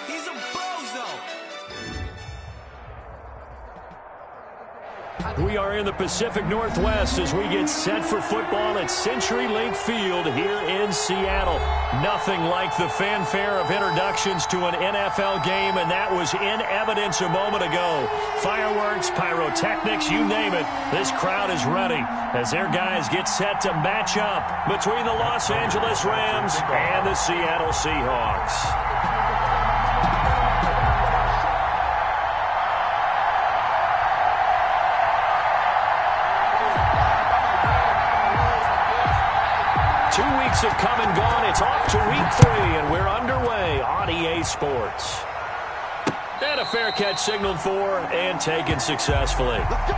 He's a bozo. We are in the Pacific Northwest as we get set for football at CenturyLink Field here in Seattle. Nothing like the fanfare of introductions to an NFL game, and that was in evidence a moment ago. Fireworks, pyrotechnics, you name it. This crowd is ready as their guys get set to match up between the Los Angeles Rams and the Seattle Seahawks. Have come and gone. It's off to week 3, and we're underway on EA Sports. And a fair catch signaled for and taken successfully. Let's go.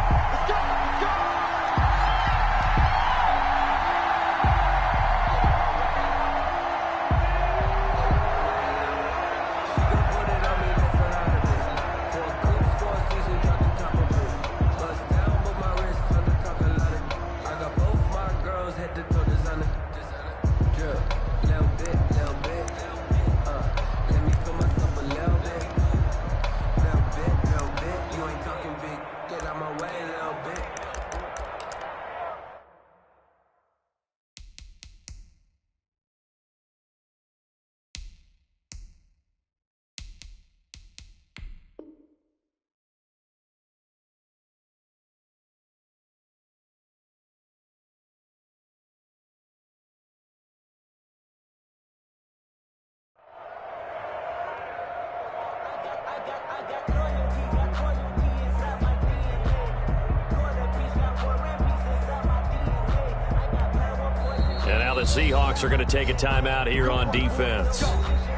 And now the Seahawks are going to take a timeout here on defense.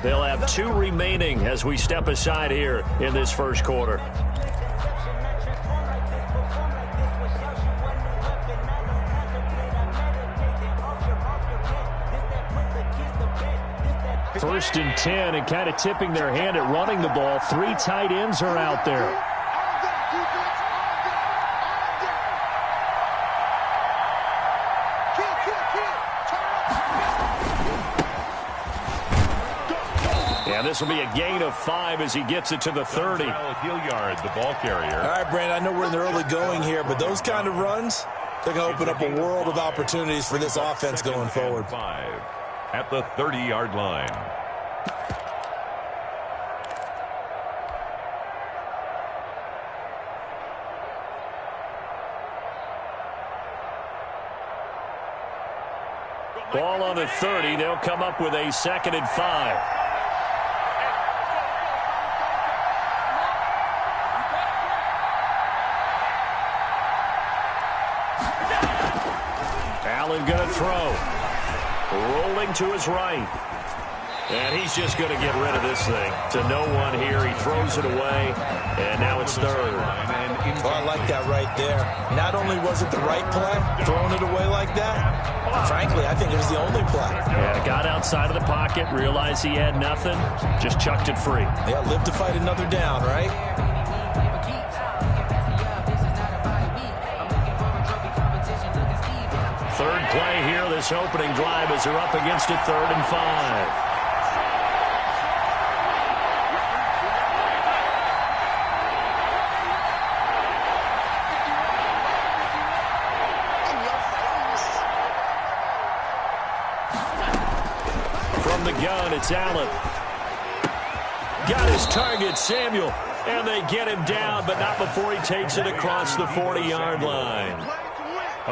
They'll have 2 remaining as we step aside here in this first quarter. First and 10, and kind of tipping their hand at running the ball. 3 tight ends are out there. And this will be a gain of 5 as he gets it to the 30. Hilliard, the ball carrier. All right, Brandon, I know we're in the early going here, but those kind of runs, they're going to open up a world of opportunities for this offense going forward. 5 at the 30-yard line. Ball on the 30. They'll come up with a 2nd and 5. Allen going to throw. Rolling to his right. And he's just going to get rid of this thing. To no one here. He throws it away. And now it's 3rd. Oh, I like that right there. Not only was it the right play, throwing it away like that, frankly, I think it was the only play. Yeah, got outside of the pocket, realized he had nothing, just chucked it free. Yeah, live to fight another down, right? Third play here, this opening drive as they're up against it, 3rd and 5. From the gun, it's Allen. Got his target, Samuel. And they get him down, but not before he takes it across the 40-yard line.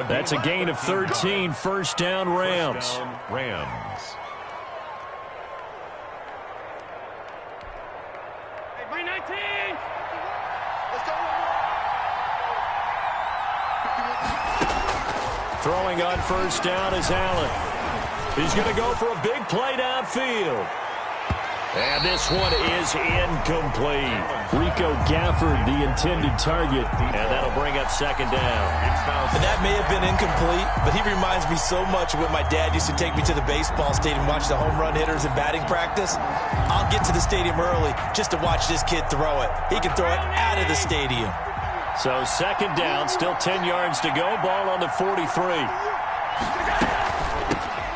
That's a gain of 13, 1st down Rams. Rams. Bring 19. Let's go. Throwing on 1st down is Allen. He's going to go for a big play downfield. And this one is incomplete. Rico Gafford, the intended target, and that'll bring up 2nd down. And that may have been incomplete, but he reminds me so much of when my dad used to take me to the baseball stadium and watch the home run hitters and batting practice. I'll get to the stadium early just to watch this kid throw it. He can throw it out of the stadium. So 2nd down, still 10 yards to go. Ball on the 43.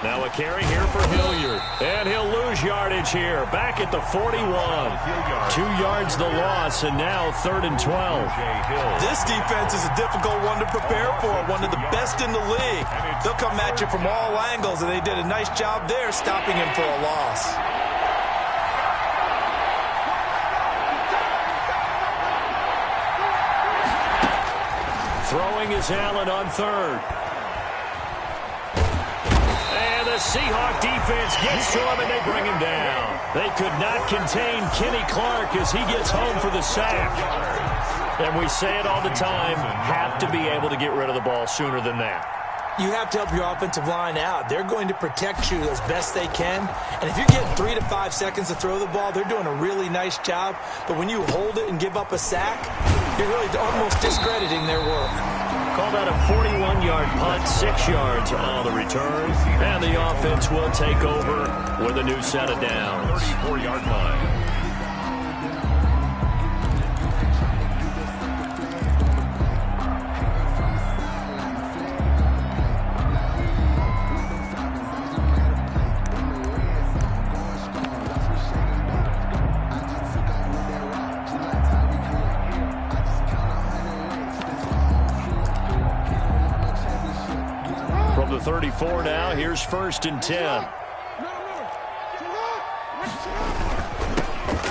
Now a carry here for Hilliard. And he'll lose yardage here. Back at the 41. 2 yards the loss, and now 3rd and 12. This defense is a difficult one to prepare for. One of the best in the league. They'll come at you from all angles, and they did a nice job there stopping him for a loss. Throwing is Allen on 3rd. And the Seahawk defense gets to him, and they bring him down. They could not contain Kenny Clark as he gets home for the sack. And we say it all the time, have to be able to get rid of the ball sooner than that. You have to help your offensive line out. They're going to protect you as best they can. And if you're getting 3 to 5 seconds to throw the ball, they're doing a really nice job. But when you hold it and give up a sack, you're really almost discrediting their work. Called out a 41-yard punt, 6 yards on the return. And the offense will take over with a new set of downs. 34-yard line. From the 34 now, here's 1st and 10.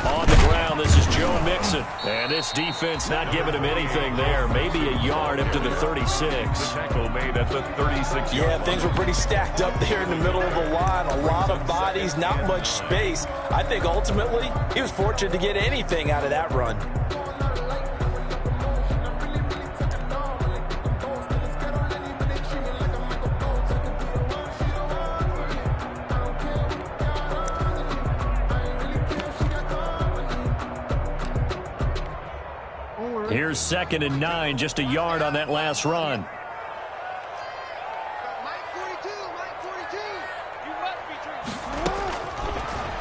On the ground, this is Joe Mixon. And this defense not giving him anything there. Maybe a yard up to the 36. The tackle made at the 36-yard Yeah, line. things were pretty stacked up there in the middle of the line. A lot of bodies, not much space. I think ultimately he was fortunate to get anything out of that run. Here's 2nd and 9, just a yard on that last run.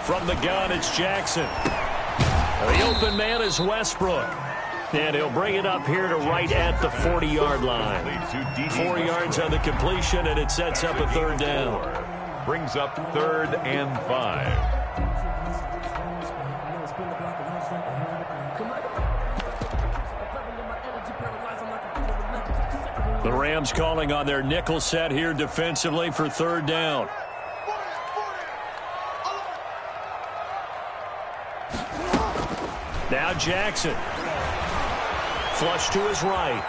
From the gun, it's Jackson. The open man is Westbrook. And he'll bring it up here to right at the 40-yard line. 4 yards on the completion, and it sets up a 3rd down. Brings up 3rd and 5. The Rams calling on their nickel set here defensively for 3rd down. Now Jackson. Flush to his right.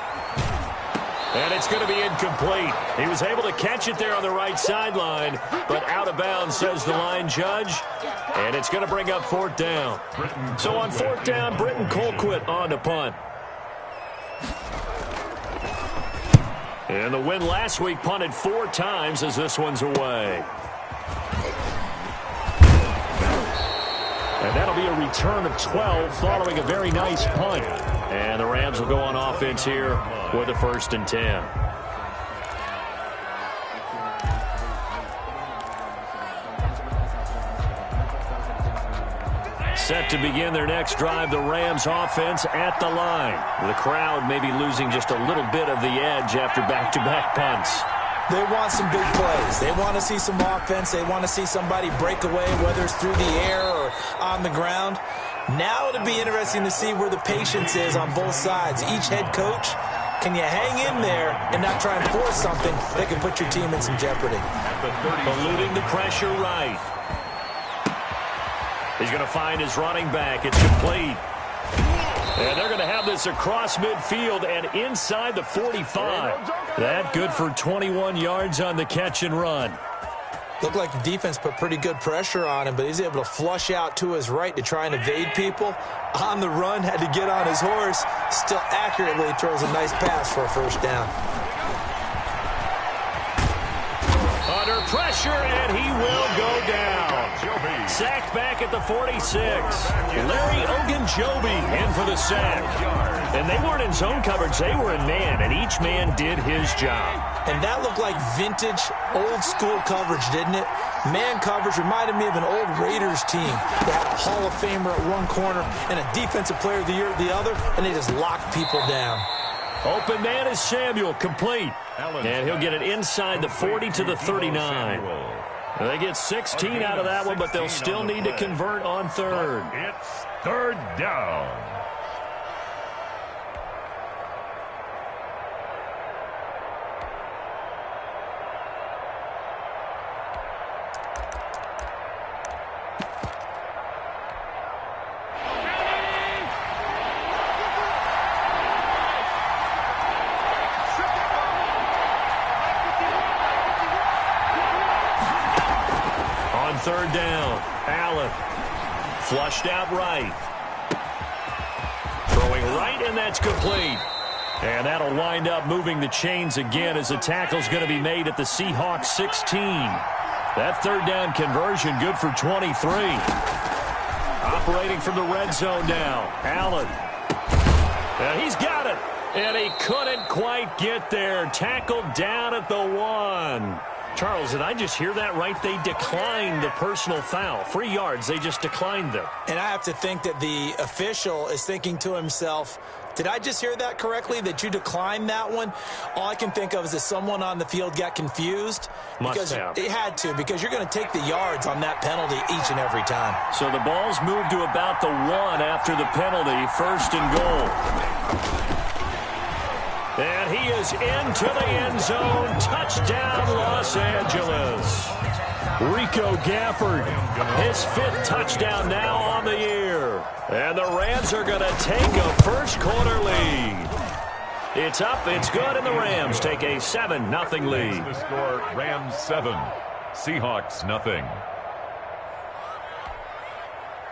And it's going to be incomplete. He was able to catch it there on the right sideline, but out of bounds, says the line judge. And it's going to bring up 4th down. So on 4th down, Britton Colquitt on to punt. And the win last week punted 4 times as this one's away. And that'll be a return of 12 following a very nice punt. And the Rams will go on offense here with a 1st and 10. Set to begin their next drive, the Rams offense at the line. The crowd may be losing just a little bit of the edge after back-to-back punts. They want some big plays. They want to see some offense. They want to see somebody break away, whether it's through the air or on the ground. Now it'll be interesting to see where the patience is on both sides. Each head coach, can you hang in there and not try and force something that can put your team in some jeopardy? Eluding the pressure right. He's going to find his running back. It's complete. And they're going to have this across midfield and inside the 45. That good for 21 yards on the catch and run. Looked like the defense put pretty good pressure on him, but he's able to flush out to his right to try and evade people. On the run, had to get on his horse. Still accurately throws a nice pass for a 1st down. Under pressure, and he will go down. Sacked back at the 46. Larry Ogunjobi in for the sack. And they weren't in zone coverage. They were in man, and each man did his job. And that looked like vintage, old-school coverage, didn't it? Man coverage reminded me of an old Raiders team. They had a Hall of Famer at one corner and a Defensive Player of the Year at the other, and they just locked people down. Open man is Samuel, complete. And he'll get it inside the 40 to the 39. They get 16 out of that one, but they'll still need to convert on third. It's third down. Third down, Allen, flushed out right. Throwing right, and that's complete. And that'll wind up moving the chains again as the tackle's going to be made at the Seahawks 16. That third down conversion good for 23. Operating from the red zone now, Allen. And he's got it. And he couldn't quite get there. Tackled down at the 1. Charles, did I just hear that right? They declined the personal foul. 3 yards, they just declined them. And I have to think that the official is thinking to himself, did I just hear that correctly, that you declined that one? All I can think of is that someone on the field got confused. Must have. It had to, because you're going to take the yards on that penalty each and every time. So the ball's moved to about the 1 after the penalty, first and goal. And he is into the end zone. Touchdown, Los Angeles. Rico Gafford, his 5th touchdown now on the year. And the Rams are going to take a first-quarter lead. It's up, it's good, and the Rams take a 7-0 lead. The score, Rams 7, Seahawks 0.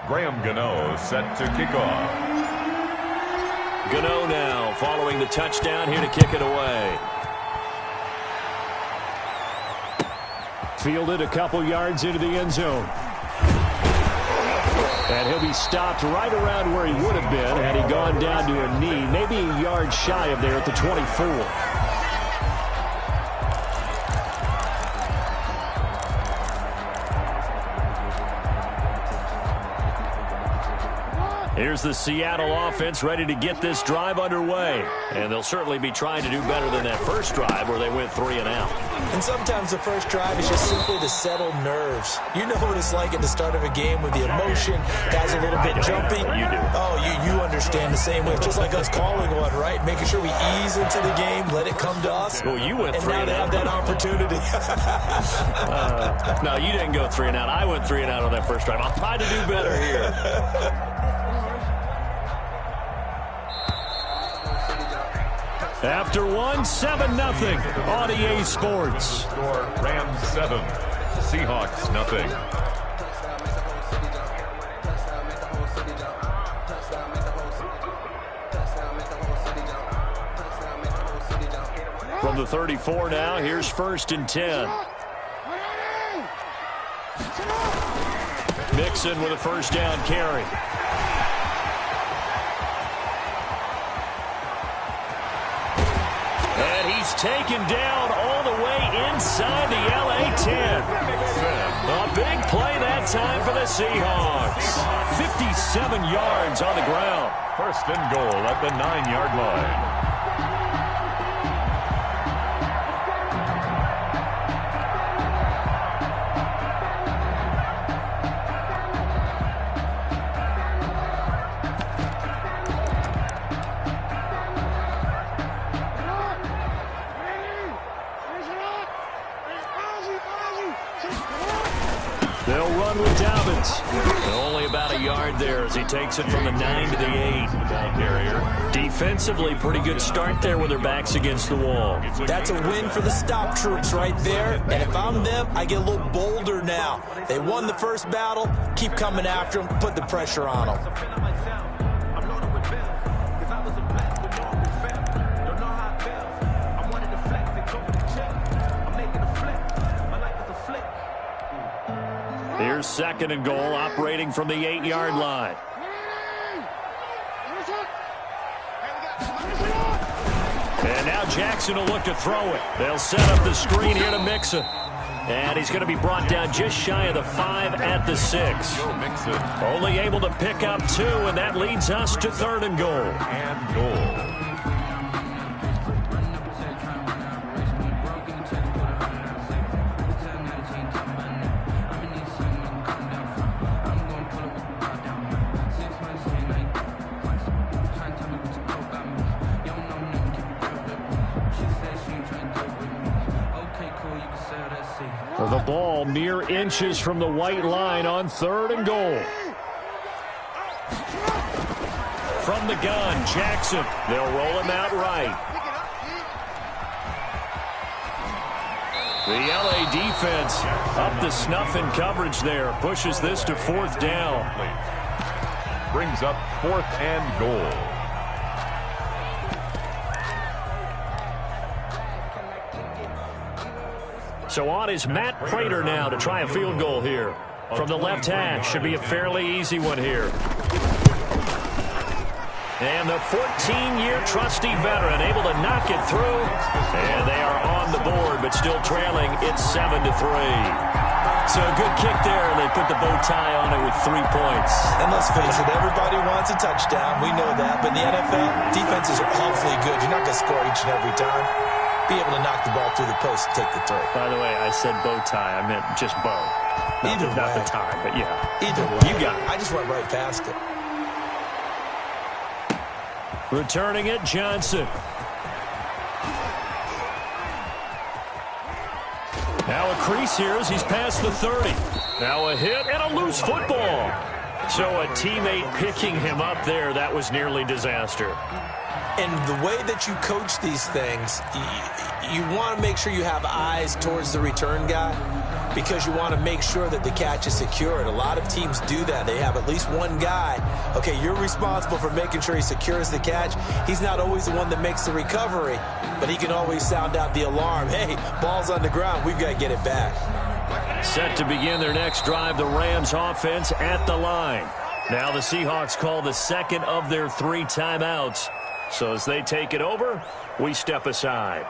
Graham Gano set to kick off. Gano now following the touchdown here to kick it away. Fielded a couple yards into the end zone. And he'll be stopped right around where he would have been had he gone down to a knee, maybe a yard shy of there at the 24. Here's the Seattle offense ready to get this drive underway. And they'll certainly be trying to do better than that first drive where they went 3 and out. And sometimes the first drive is just simply to settle nerves. You know what it's like at the start of a game with the emotion, guys a little bit jumpy. You do. Oh, you understand the same way. Just like us calling one, right? Making sure we ease into the game, let it come to us. Well, you went 3 and and now out. they have that opportunity. No, you didn't go 3 and out. I went 3 and out on that first drive. I'll try to do better here. After 1, 7-0 on EA Sports. Score, Rams 7, Seahawks 0. From the 34 now, here's 1st and 10. Mixon with a first down carry. And he's taken down all the way inside the LA 10. A big play that time for the Seahawks. 57 yards on the ground. First and goal at the 9-yard line. They'll run with Dobbins. Only about a yard there as he takes it from the 9 to the 8. Defensively, pretty good start there with their backs against the wall. That's a win for the stop troops right there. And if I'm them, I get a little bolder now. They won the first battle. Keep coming after them. Put the pressure on them. Here's 2nd and goal, operating from the 8-yard line. And now Jackson will look to throw it. They'll set up the screen here to Mixon. And he's going to be brought down just shy of the 5 at the 6. Only able to pick up 2, and that leads us to 3rd and goal. And goal. ball mere inches from the white line on 3rd and goal. From the gun, Jackson. They'll roll him out right. The LA defense up to snuff in coverage there. Pushes this to 4th down. Brings up 4th and goal. So on is Matt Prater now to try a field goal here. From the left hash, should be a fairly easy one here. And the 14-year trusty veteran able to knock it through. And they are on the board, but still trailing. It's 7-3. So a good kick there, and they put the bow tie on it with 3 points. And let's face it, everybody wants a touchdown. We know that. But in the NFL, defenses are awfully good. You're not going to score each and every time. Be able to knock the ball through the post and take the throw. By the way, I said bow tie. I meant just bow. Not the tie, but yeah. Either way. You got it. I just went right past it. Returning it, Johnson. Now a crease here as he's past the 30. Now a hit and a loose football. So a teammate picking him up there, that was nearly disaster. And the way that you coach these things, you want to make sure you have eyes towards the return guy because you want to make sure that the catch is secured. A lot of teams do that. They have at least one guy. Okay, you're responsible for making sure he secures the catch. He's not always the one that makes the recovery, but he can always sound out the alarm. Hey, ball's on the ground. We've got to get it back. Set to begin their next drive, the Rams offense at the line. Now the Seahawks call the second of their 3 timeouts. So as they take it over, we step aside.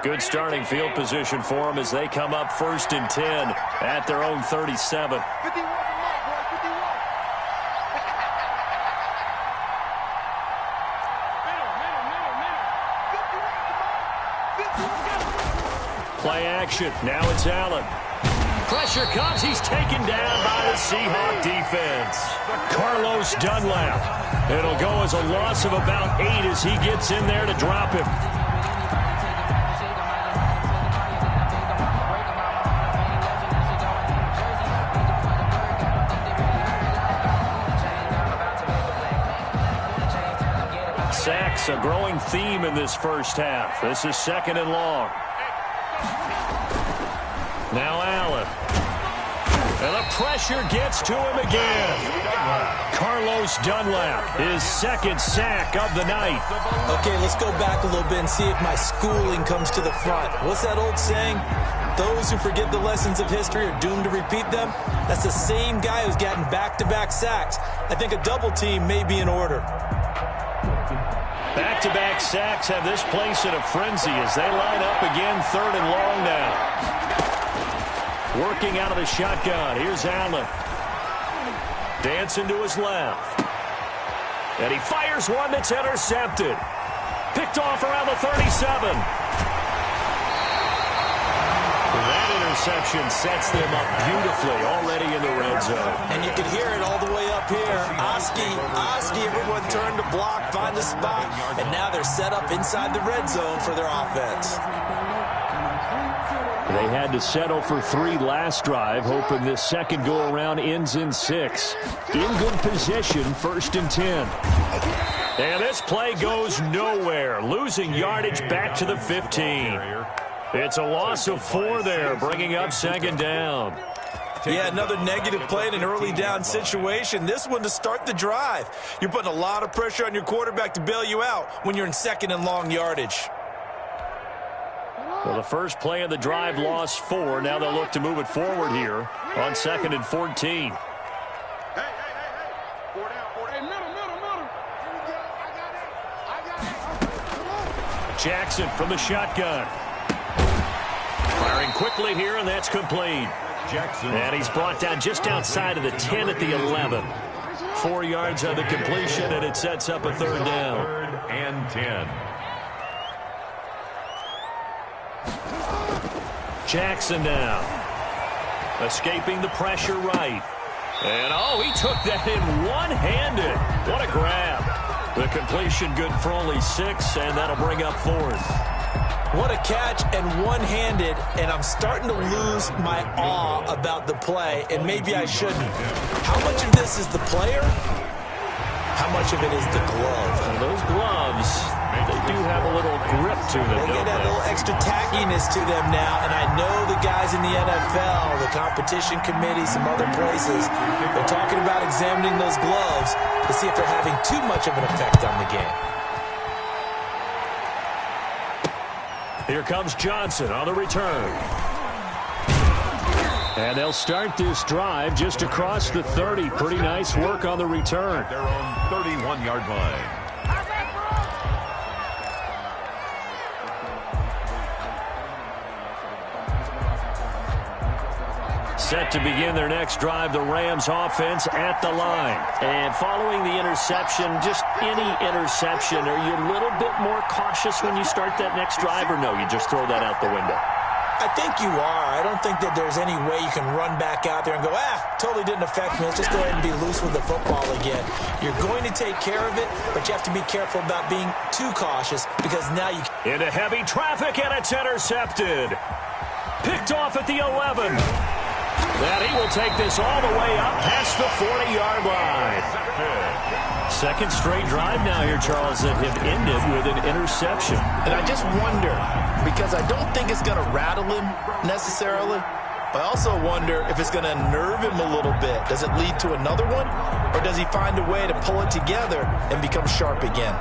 Good starting field position for them as they come up 1st and 10 at their own 37. Play action. Now it's Allen. Pressure comes. He's taken down by the Seahawk defense. Carlos Dunlap. It'll go as a loss of about 8 as he gets in there to drop him. Sacks, a growing theme in this first half. This is 2nd and long. Now Allen. And the pressure gets to him again. Carlos Dunlap, his 2nd sack of the night. Okay, let's go back a little bit and see if my schooling comes to the front. What's that old saying? Those who forget the lessons of history are doomed to repeat them. That's the same guy who's gotten back-to-back sacks. I think a double team may be in order. Back-to-back sacks have this place in a frenzy as they line up again 3rd and long now. Working out of the shotgun. Here's Allen. Dancing to his left. And he fires one that's intercepted. Picked off around the 37. That interception sets them up beautifully already in the red zone. And you can hear it all the way up here. Oski, everyone turned to block, find a spot, and now they're set up inside the red zone for their offense. They had to settle for 3 last drive, hoping this second go-around ends in 6. In good position, 1st and 10. And this play goes nowhere, losing yardage back to the 15. It's a loss of 4 there, bringing up 2nd down. Yeah, another negative play in an early down situation. This one to start the drive. You're putting a lot of pressure on your quarterback to bail you out when you're in 2nd and long yardage. Well, the first play of the drive lost 4. Now they'll look to move it forward here on 2nd and 14. Jackson from the shotgun. Firing quickly here, and that's complete. Jackson. And he's brought down just outside of the 10 at the 11. 4 yards on the completion, and it sets up a 3rd down. 3rd and 10. Jackson now. Escaping the pressure right. And, oh, he took that in one-handed. What a grab. The completion good for only 6, and that'll bring up 4th. What a catch, and one-handed, and I'm starting to lose my awe about the play, and maybe I shouldn't. How much of this is the player? How much of it is the glove? Well, those gloves, they do have a little grip to them, They don't get that they? little extra tackiness to them now, and I know the guys in the NFL, the competition committee, some other places, they're talking about examining those gloves to see if they're having too much of an effect on the game. Here comes Johnson on the return. And they'll start this drive just across the 30. Pretty nice work on the return. Their own 31-yard line. Set to begin their next drive, the Rams offense at the line. And following the interception, just any interception, are you a little bit more cautious when you start that next drive, or no, you just throw that out the window? I think you are. I don't think that there's any way you can run back out there and go, totally didn't affect me. Let's just go ahead and be loose with the football again. You're going to take care of it, but you have to be careful about being too cautious because now you... Into heavy traffic, and it's intercepted. Picked off at the 11. And he will take this all the way up past the 40-yard line. Second straight drive now here, Charles, that have ended with an interception. And I just wonder, because I don't think it's going to rattle him necessarily, but I also wonder if it's going to nerve him a little bit. Does it lead to another one, or does he find a way to pull it together and become sharp again?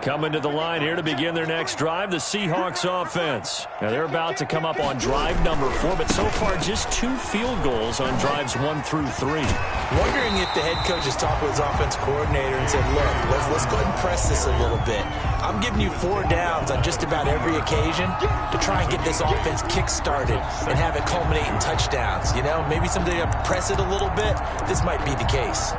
Coming to the line here to begin their next drive, the Seahawks offense. Now they're about to come up on drive number 4, but so far just 2 field goals on drives 1 through 3. Wondering if the head coach has talked with his offense coordinator and said, look, let's go ahead and press this a little bit. I'm giving you 4 downs on just about every occasion to try and get this offense kick-started and have it culminate in touchdowns. You know, maybe someday I press it a little bit. This might be the case.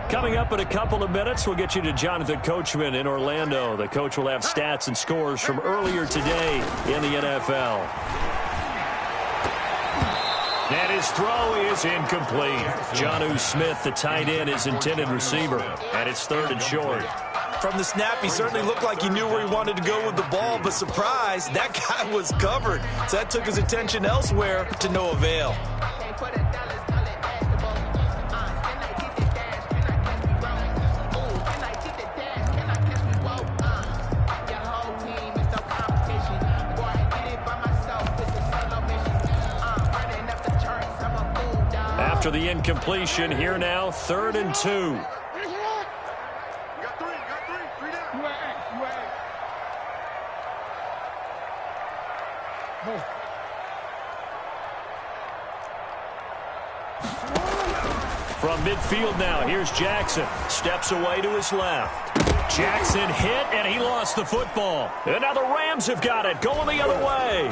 Coming up in a couple of minutes, we'll get you to Jonathan Coachman in Orlando. The coach will have stats and scores from earlier today in the NFL. And his throw is incomplete. Jonnu Smith, the tight end, is intended receiver. And it's 3rd and short. From the snap, he certainly looked like he knew where he wanted to go with the ball, but surprise, that guy was covered. So that took his attention elsewhere to no avail. After the incompletion, here now, 3rd and 2. You got 3 down. From midfield now, here's Jackson. Steps away to his left. Jackson hit, and he lost the football. And now the Rams have got it, going the other way.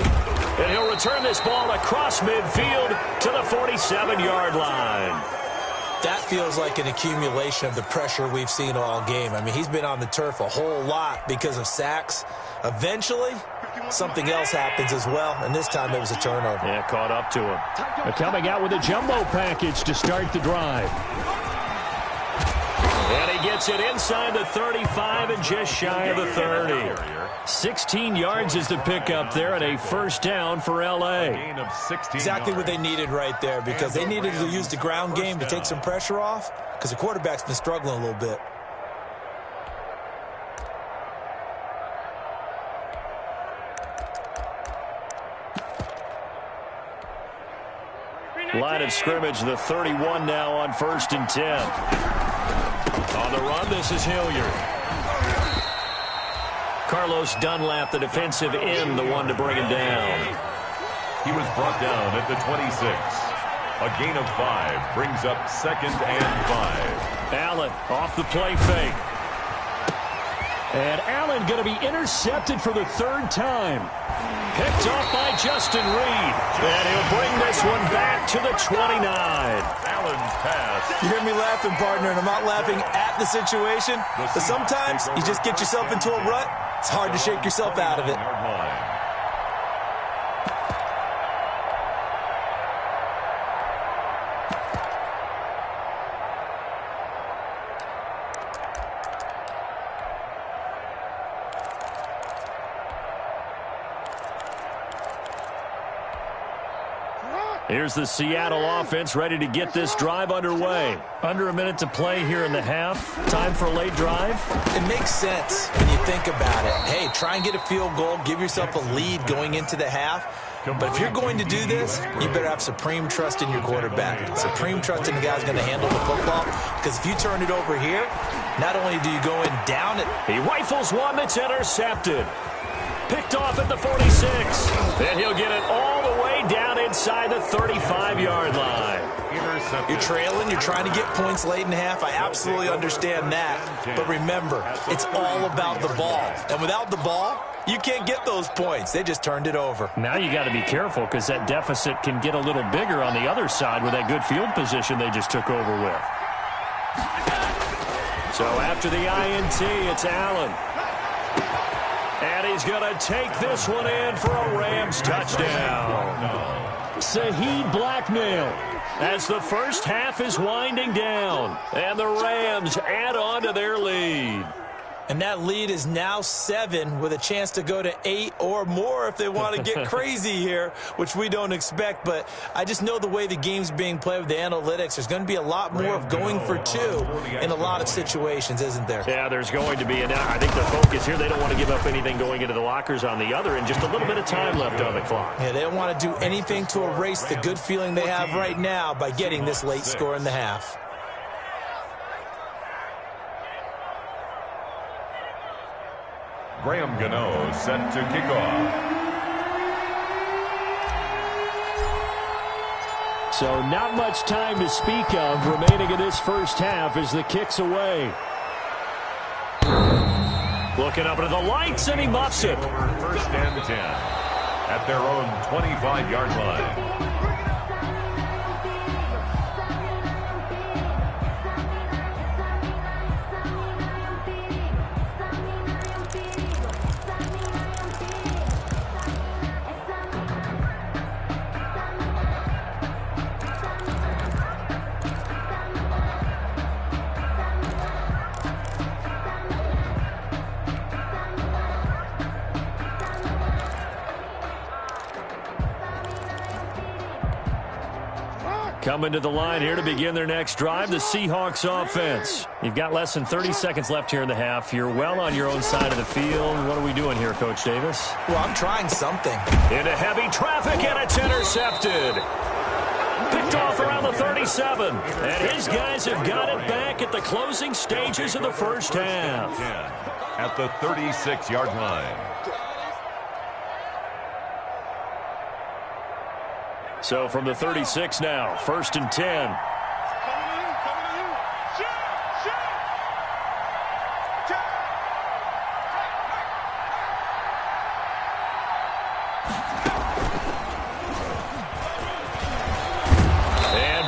And he'll return this ball across midfield to the 47-yard line. That feels like an accumulation of the pressure we've seen all game. I mean, he's been on the turf a whole lot because of sacks. Eventually, something else happens as well, and this time it was a turnover. Yeah, caught up to him. They're coming out with a jumbo package to start the drive. And he gets it inside the 35 and just shy of the 30. 16 yards is the pickup there, and a first down for L.A. Exactly what they needed right there, because they needed to use the ground game to take some pressure off, because the quarterback's been struggling a little bit. Line of scrimmage, the 31 now on 1st and 10. On the run, this is Hilliard. Carlos Dunlap, the defensive end, the one to bring him down. He was brought down at the 26. A gain of 5 brings up 2nd and 5. Allen off the play fake. And Allen going to be intercepted for the 3rd time. Picked off by Justin Reed. And he'll bring this one back to the 29. Allen's pass. You hear me laughing, partner, and I'm not laughing at the situation. But sometimes you just get yourself into a rut. It's hard to shake yourself out of it. Here's the Seattle offense ready to get this drive underway. Under a minute to play here in the half. Time for a late drive. It makes sense when you think about it. Hey, try and get a field goal. Give yourself a lead going into the half. But if you're going to do this, you better have supreme trust in your quarterback. Supreme trust in the guy who's going to handle the football. Because if you turn it over here, not only do you go in down it. He rifles one that's intercepted. Picked off at the 46. And he'll get it all the way down inside the 35-yard line. You're trailing. You're trying to get points late in half. I absolutely understand that. But remember, it's all about the ball. And without the ball, you can't get those points. They just turned it over. Now you got to be careful because that deficit can get a little bigger on the other side with that good field position they just took over with. So after the INT, it's Allen. And he's going to take this one in for a Rams touchdown. Saheed Blackmail as the first half is winding down. And the Rams add on to their lead. And that lead is now 7 with a chance to go to 8 or more if they want to get crazy here, which we don't expect. But I just know the way the game's being played with the analytics, there's going to be a lot more of going for 2 in a lot of situations, isn't there? Yeah, there's going to be. And I think the focus here, they don't want to give up anything going into the lockers on the other, and just a little bit of time left on the clock. Yeah, they don't want to do anything to erase the good feeling they have right now by getting this late score in the half. Graham Gano set to kick off. So not much time to speak of remaining in this first half as the kick's away. Looking up into the lights, and he muffs it. First and 10 at their own 25-yard line. Coming to the line here to begin their next drive, the Seahawks offense. You've got less than 30 seconds left here in the half. You're well on your own side of the field. What are we doing here, Coach Davis? Well, I'm trying something. Into heavy traffic, and it's intercepted. Picked off around the 37. And his guys have got it back at the closing stages of the first half. At the 36-yard line. So from the 36 now, first and 10. And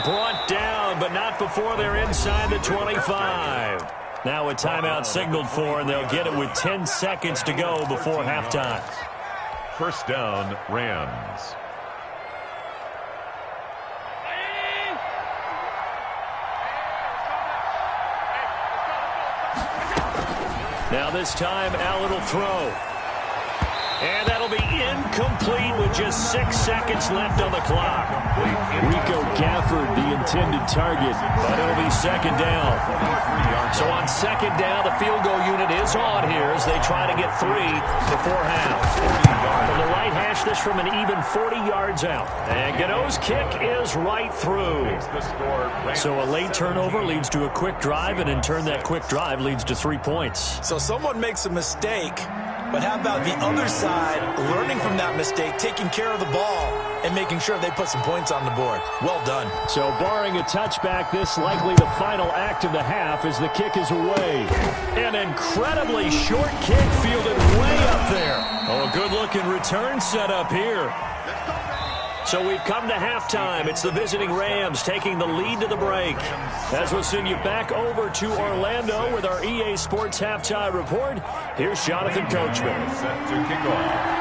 brought down, but not before they're inside the 25. Now a timeout signaled for, and they'll get it with 10 seconds to go before halftime. First down, Rams. Now this time, Allen will throw. And that'll be incomplete with just 6 seconds left on the clock. Rico Gafford, the intended target, but it'll be second down. So on second down, the field goal unit is on here as they try to get 3 before half. From the right hash, this from an even 40 yards out. And Gano's kick is right through. So a late turnover leads to a quick drive, and in turn that quick drive leads to 3 points. So someone makes a mistake, but how about the other side learning from that mistake, taking care of the ball, and making sure they put some points on the board? Well done. So barring a touchback, this likely the final act of the half as the kick is away. An incredibly short kick fielded way up there. Oh, a good-looking return set up here. So we've come to halftime. It's the visiting Rams taking the lead to the break. As we'll send you back over to Orlando with our EA Sports Halftime Report, here's Jonathan Coachman. Set to kick off.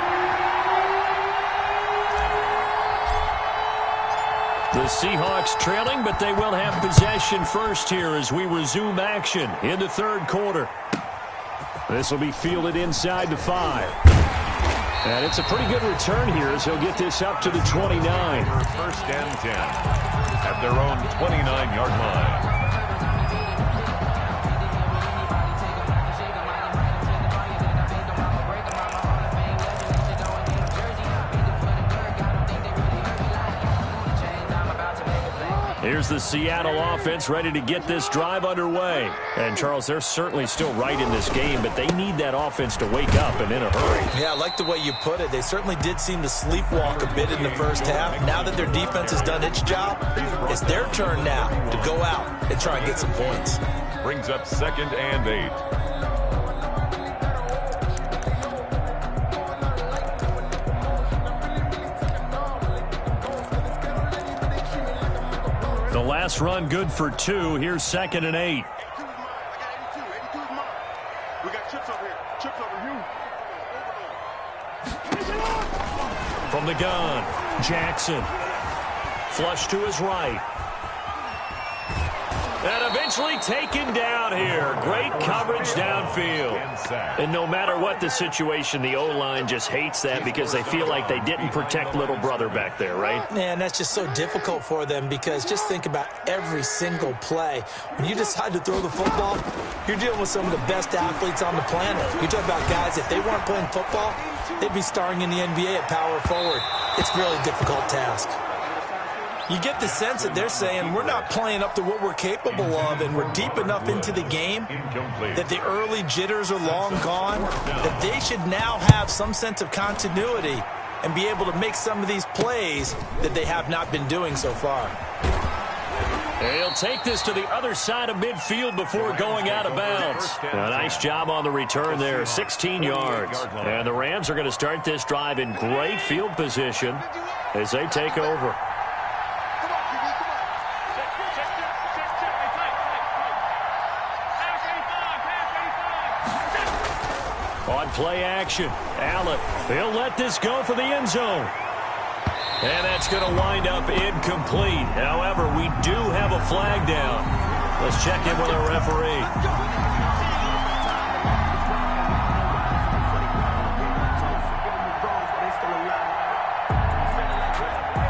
The Seahawks trailing, but they will have possession first here as we resume action in the third quarter. This will be fielded inside the 5. And it's a pretty good return here as he'll get this up to the 29. First and 10 at their own 29-yard line. Here's the Seattle offense ready to get this drive underway. And, Charles, they're certainly still right in this game, but they need that offense to wake up and in a hurry. Yeah, I like the way you put it. They certainly did seem to sleepwalk a bit in the first half. Now that their defense has done its job, it's their turn now to go out and try and get some points. Brings up 2nd and 8. The last run good for 2. Here's 2nd and 8. I got 82. 82 is mine. We got chips over here. Chips over here. From the gun, Jackson. Flush to his right. And eventually taken down here. Great coverage downfield. And no matter what the situation, the O-line just hates that because they feel like they didn't protect little brother back there, right? Man, that's just so difficult for them because just think about every single play. When you decide to throw the football, you're dealing with some of the best athletes on the planet. You talk about guys, if they weren't playing football, they'd be starring in the NBA at power forward. It's a really difficult task. You get the sense that they're saying we're not playing up to what we're capable of, and we're deep enough into the game that the early jitters are long gone, that they should now have some sense of continuity and be able to make some of these plays that they have not been doing so far. He'll take this to the other side of midfield before going out of bounds. A nice job on the return there, 16 yards. And the Rams are going to start this drive in great field position as they take over. On play action, Allen, he'll let this go for the end zone. And that's going to wind up incomplete. However, we do have a flag down. Let's check in with our referee.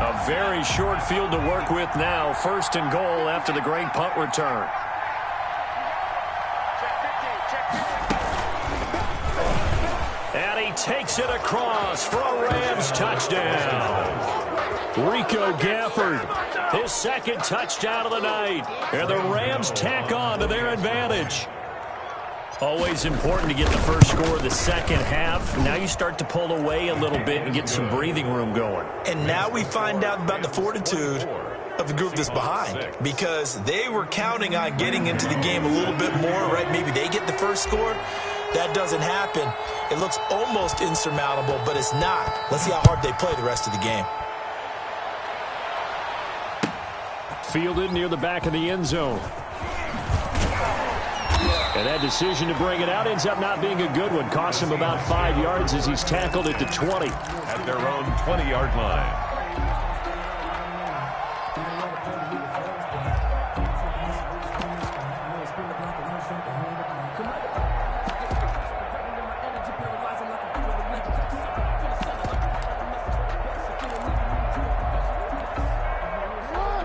A very short field to work with now. 1st and goal after the great punt return. And he takes it across for a Rams touchdown. Rico Gafford, his 2nd touchdown of the night. And the Rams tack on to their advantage. Always important to get the first score of the second half. Now you start to pull away a little bit and get some breathing room going. And now we find out about the fortitude of the group that's behind, because they were counting on getting into the game a little bit more, right? Maybe they get the first score. That doesn't happen. It looks almost insurmountable, but it's not. Let's see how hard they play the rest of the game. Fielded near the back of the end zone. And that decision to bring it out ends up not being a good one. Costs him about 5 yards as he's tackled at the 20. At their own 20-yard line.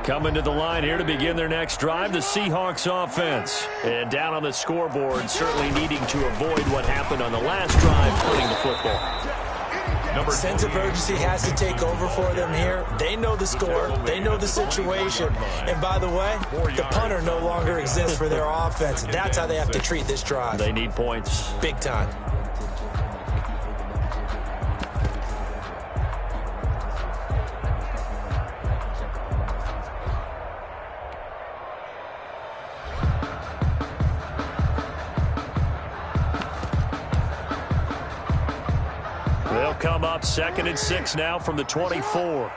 Coming to the line here to begin their next drive, the Seahawks offense. And down on the scoreboard, certainly needing to avoid what happened on the last drive, putting the football. Sense of urgency has to take over for them here. They know the score. They know the situation. And by the way, the punter no longer exists for their offense. That's how they have to treat this drive. They need points. Big time. They'll come up 2nd and 6 now from the 24.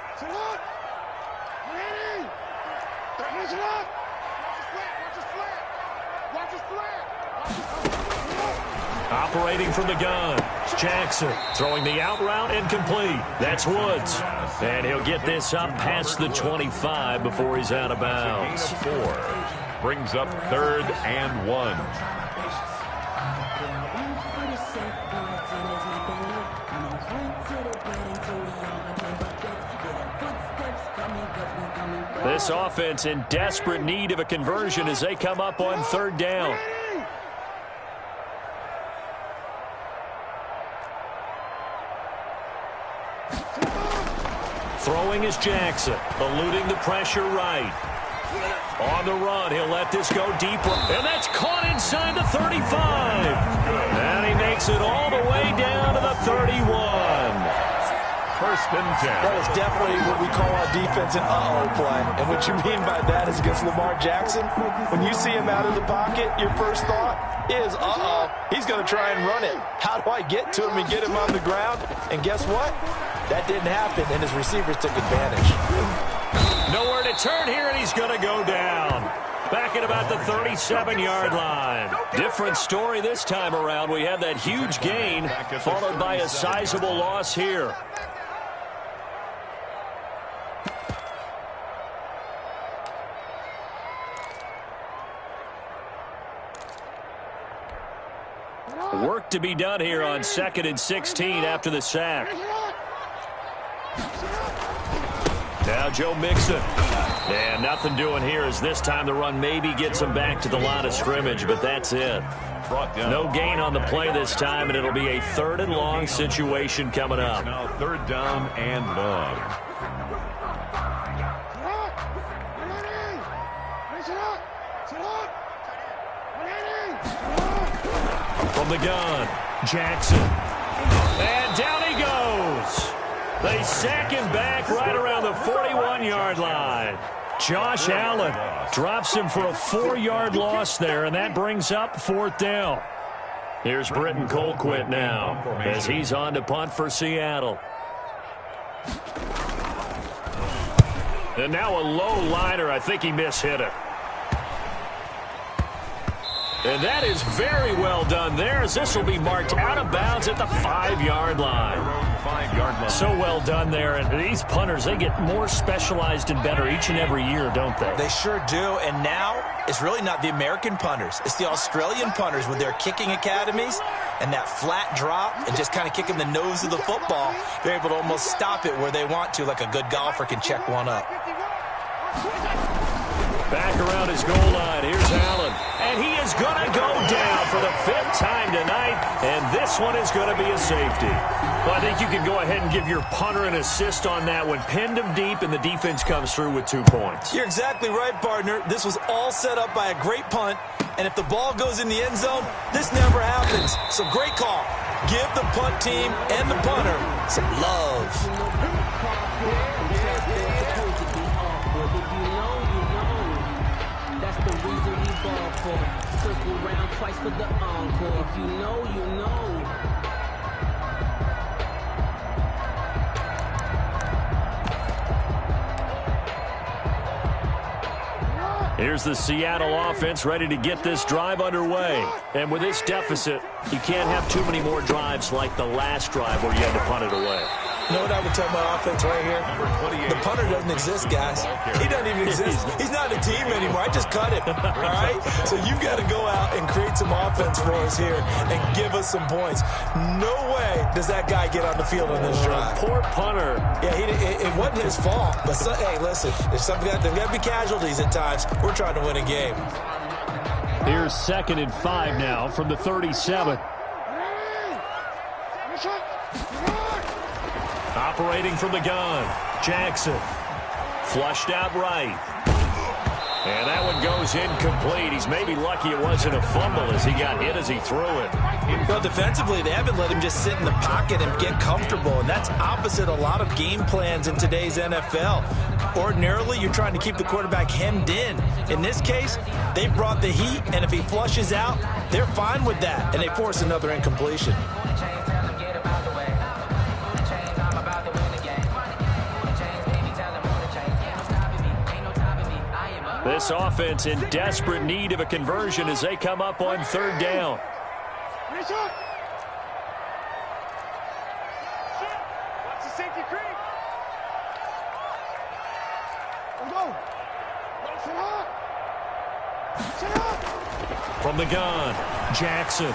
Operating from the gun, Jackson throwing the out route incomplete. That's Woods. And he'll get this up past the 25 before he's out of bounds. Gain of 4 brings up 3rd and 1. This offense in desperate need of a conversion as they come up on 3rd down. Throwing is Jackson, eluding the pressure right. On the run, he'll let this go deeper, and that's caught inside the 35. And he makes it all the way down to the 31. 1st and 10. That is definitely what we call our defense an uh-oh play. And what you mean by that is against Lamar Jackson, when you see him out of the pocket, your first thought is, uh-oh, he's going to try and run it. How do I get to him and get him on the ground? And guess what? That didn't happen, and his receivers took advantage. Nowhere to turn here, and he's going to go down. Back at about the 37-yard line. Different story this time around. We had that huge gain, followed by a sizable loss here. Work to be done here on 2nd and 16 after the sack. Now Joe Mixon. And nothing doing here as this time the run maybe gets him back to the line of scrimmage, but that's it. No gain on the play this time, and it'll be a 3rd and long situation coming up. Now 3rd down and long. From the gun, Jackson. And down he goes. They sack him back right around the 41-yard line. Josh Allen drops him for a 4-yard loss there, and that brings up 4th down. Here's Britton Colquitt now as he's on to punt for Seattle. And now a low liner. I think he mishit it. And that is very well done there, as this will be marked out of bounds at the 5-yard line. 5-yard line. So well done there. And these punters, they get more specialized and better each and every year, don't they? They sure do. And now it's really not the American punters. It's the Australian punters with their kicking academies and that flat drop and just kind of kicking the nose of the football. They're able to almost stop it where they want to, like a good golfer can check one up. Back around his goal line. Here's Allen. And he is going to go down for the 5th time tonight. And this one is going to be a safety. Well, I think you can go ahead and give your punter an assist on that one. Pinned him deep, and the defense comes through with 2 points. You're exactly right, partner. This was all set up by a great punt. And if the ball goes in the end zone, this never happens. So great call. Give the punt team and the punter some love. Circle round twice for the encore. If you know, you know. Here's the Seattle offense ready to get this drive underway. And with this deficit, you can't have too many more drives like the last drive where you had to punt it away. You know what I would tell my offense right here? The punter doesn't exist, guys. He doesn't even exist. He's not a team anymore. I just cut him, all right? So you've got to go out and create some offense for us here and give us some points. No way does that guy get on the field on this drive. Poor punter. Yeah, it wasn't his fault. But, hey, listen, there's got to be casualties at times. We're trying to win a game. Here's 2nd and 5 now from the 37. Operating from the gun, Jackson. Flushed out right. And that one goes incomplete. He's maybe lucky it wasn't a fumble as he got hit as he threw it. Well, defensively, they haven't let him just sit in the pocket and get comfortable, and that's opposite a lot of game plans in today's NFL. Ordinarily, you're trying to keep the quarterback hemmed in. In this case, they brought the heat, and if he flushes out, they're fine with that, and they force another incompletion. This offense in desperate need of a conversion as they come up on 3rd down. From the gun, Jackson.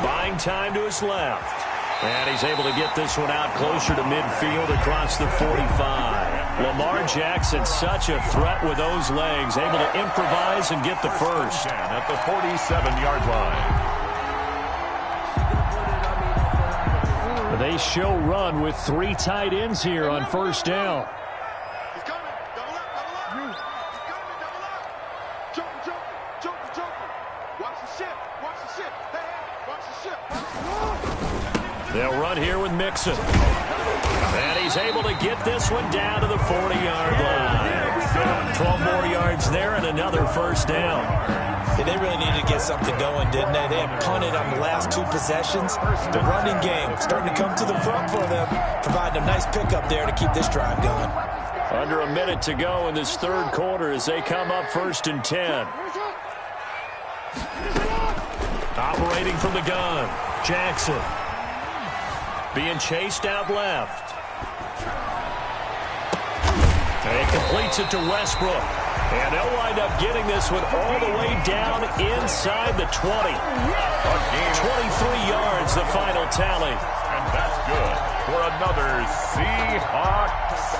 Buying time to his left. And he's able to get this one out closer to midfield across the 45. Lamar Jackson, such a threat with those legs, able to improvise and get the first. At the 47-yard line. They show run with 3 tight ends here on first down. He's coming. Double up, double up. He's coming, double up. Joker. Watch the ship. Hey, watch the ship. They'll run here with Mixon. And he's able to get this one down to the 40-yard line. 12 more yards there and another first down. Yeah, they really needed to get something going, didn't they? They had punted on the last 2 possessions. The running game starting to come to the front for them, providing a nice pickup there to keep this drive going. Under a minute to go in this third quarter as they come up 1st and 10. Operating from the gun, Jackson. Being chased out left. And he completes it to Westbrook. And they'll wind up getting this one all the way down inside the 20. 23 yards, the final tally. And that's good for another Seahawks.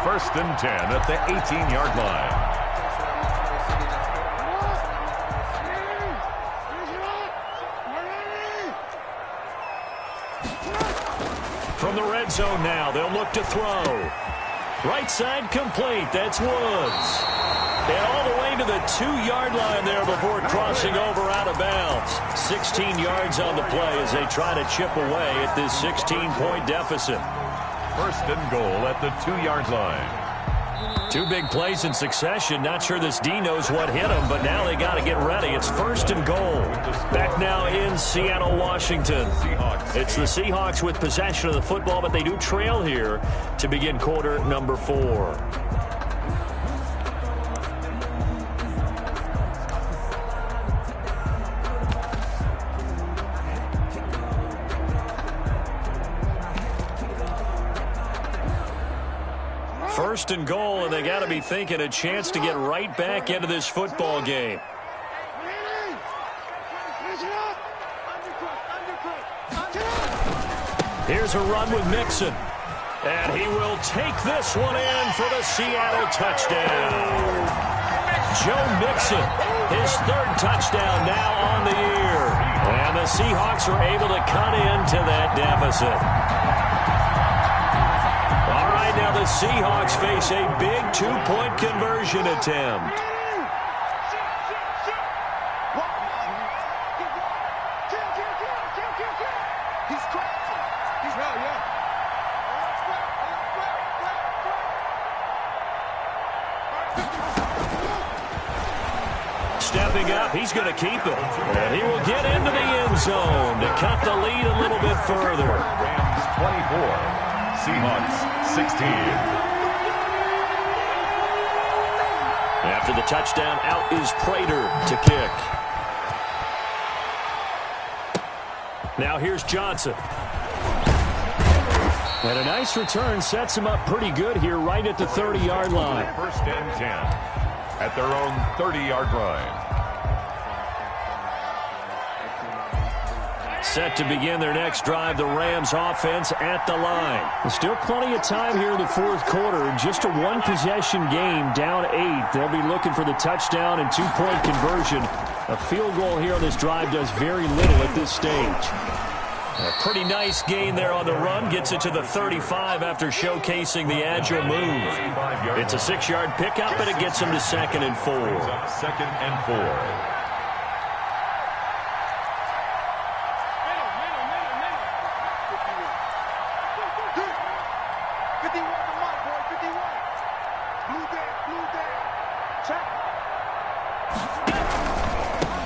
1st and 10 at the 18-yard line. From the red zone now, they'll look to throw. Right side complete, that's Woods. And all the way to the 2-yard line there before crossing over out of bounds. 16 yards on the play as they try to chip away at this 16-point deficit. 1st and goal at the 2-yard line. 2 big plays in succession. Not sure this D knows what hit him, but now they got to get ready. It's 1st and goal. Back now in Seattle, Washington. It's the Seahawks with possession of the football, but they do trail here to begin quarter number 4. First and goal, and they got to be thinking a chance to get right back into this football game. Here's a run with Mixon. And he will take this one in for the Seattle touchdown. Joe Mixon, his 3rd touchdown now on the year. And the Seahawks are able to cut into that deficit. Now the Seahawks face a big 2-point conversion attempt. He's crazy. He's Stepping up, he's going to keep it. And he will get into the end zone to cut the lead a little bit further. Rams 24, Seahawks 16. After the touchdown, out is Prater to kick. Now here's Johnson. And a nice return sets him up pretty good here right at the 30-yard line. 1st and 10 at their own 30-yard line. Set to begin their next drive, the Rams offense at the line. There's still plenty of time here in the 4th quarter. Just a 1-possession game, down 8. They'll be looking for the touchdown and 2-point conversion. A field goal here on this drive does very little at this stage. A pretty nice gain there on the run. Gets it to the 35 after showcasing the agile move. It's a 6-yard pickup, and it gets him to 2nd and 4. 2nd and 4.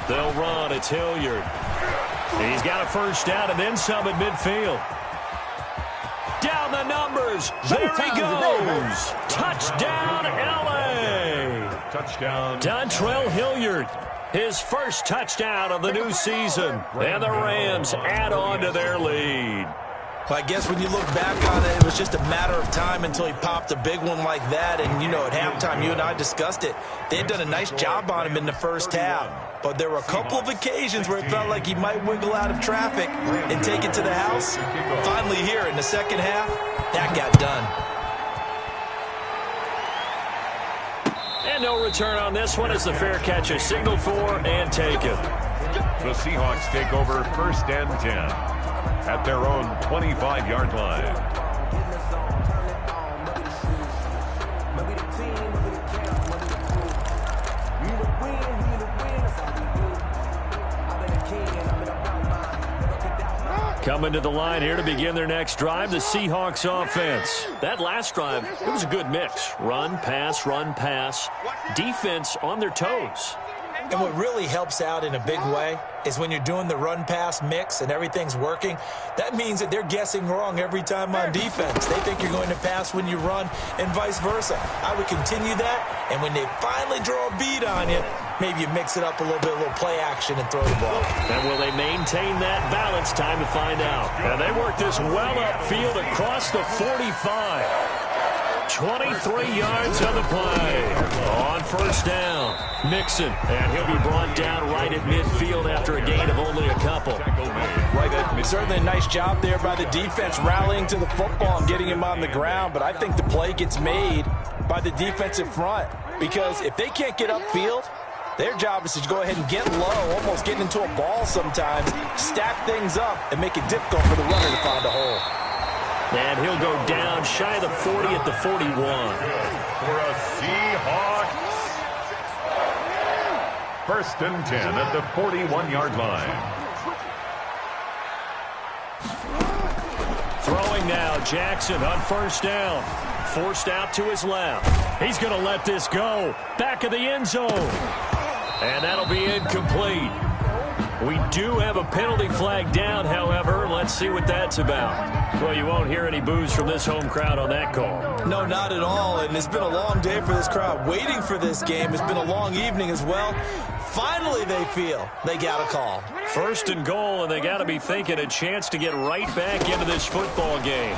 They'll run. It's Hilliard. He's got a first down and then some at midfield. Down the numbers. There he goes. Touchdown, L.A. Touchdown. Dontrell Hilliard. His first touchdown of the new season. And the Rams add on to their lead. Well, I guess when you look back on it, it was just a matter of time until he popped a big one like that. And, you know, at halftime, you and I discussed it. They had done a nice job on him in the first half. But there were a couple of occasions where it felt like he might wiggle out of traffic and take it to the house. Finally here in the second half, that got done. And no return on this one as the fair catch is signaled for and taken. The Seahawks take over 1st and 10 at their own 25-yard line. Coming to the line here to begin their next drive, the Seahawks offense. That last drive, it was a good mix. Run, pass, defense on their toes. And what really helps out in a big way is when you're doing the run-pass mix and everything's working, that means that they're guessing wrong every time on defense. They think you're going to pass when you run and vice versa. I would continue that, and when they finally draw a beat on you, maybe you mix it up a little bit, a little play action and throw the ball. And will they maintain that balance? Time to find out. And they work this well upfield across the 45. 23 yards on the play. On 1st down, Mixon. And he'll be brought down right at midfield after a gain of only a couple. Certainly a nice job there by the defense rallying to the football and getting him on the ground. But I think the play gets made by the defensive front. Because if they can't get upfield, their job is to go ahead and get low, almost getting into a ball sometimes, stack things up, and make it difficult for the runner to find a hole. And he'll go down shy of the 40 at the 41. For a Seahawks. 1st and 10 at the 41-yard line. Throwing now, Jackson on 1st down. Forced out to his left. He's going to let this go. Back of the end zone. And that'll be incomplete. We do have a penalty flag down, however. Let's see what that's about. Well, you won't hear any boos from this home crowd on that call. No, not at all. And it's been a long day for this crowd waiting for this game. It's been a long evening as well. Finally, they feel they got a call. 1st and goal, and they got to be thinking a chance to get right back into this football game.